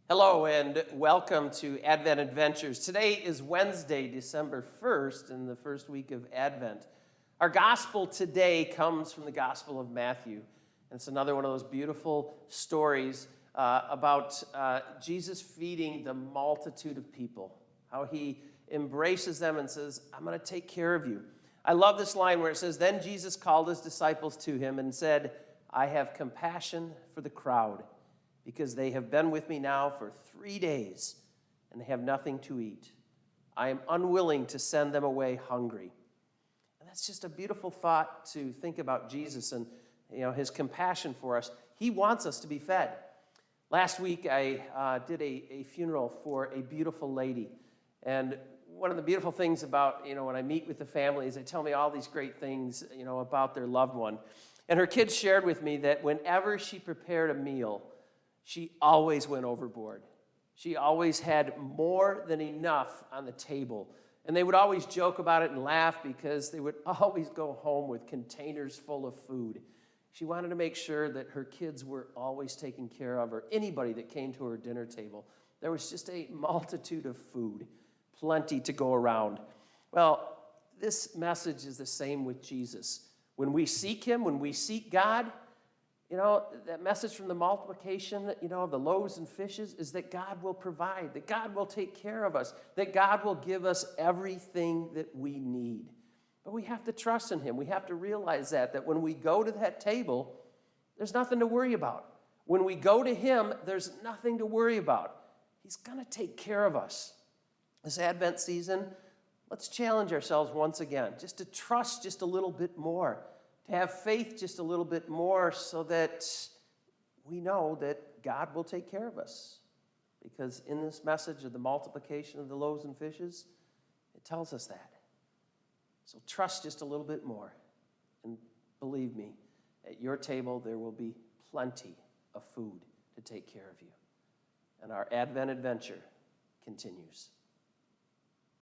Hello and welcome to Advent Adventures. Today is Wednesday, December 1st, in the first week of Advent. Our gospel today comes from the Gospel of Matthew. And it's another one of those beautiful stories about Jesus feeding the multitude of people, how he embraces them and says, I'm going to take care of you. I love this line where it says, Then Jesus called his disciples to him and said, I have compassion for the crowd, because they have been with me now for 3 days, and they have nothing to eat. I am unwilling to send them away hungry. And that's just a beautiful thought to think about Jesus and his compassion for us. He wants us to be fed. Last week, I did a funeral for a beautiful lady. And one of the beautiful things about, when I meet with the families, they tell me all these great things, about their loved one. And her kids shared with me that whenever she prepared a meal, she always went overboard. She always had more than enough on the table. And they would always joke about it and laugh because they would always go home with containers full of food. She wanted to make sure that her kids were always taken care of, or anybody that came to her dinner table. There was just a multitude of food, plenty to go around. Well, this message is the same with Jesus. When we seek him, when we seek God, that message from the multiplication, of the loaves and fishes is that God will provide, that God will take care of us, that God will give us everything that we need. But we have to trust in him. We have to realize that when we go to that table, there's nothing to worry about. When we go to him, there's nothing to worry about. He's going to take care of us. This Advent season, let's challenge ourselves once again, just to trust just a little bit more, to have faith just a little bit more so that we know that God will take care of us. Because in this message of the multiplication of the loaves and fishes, it tells us that. So trust just a little bit more. And believe me, at your table there will be plenty of food to take care of you. And our Advent adventure continues.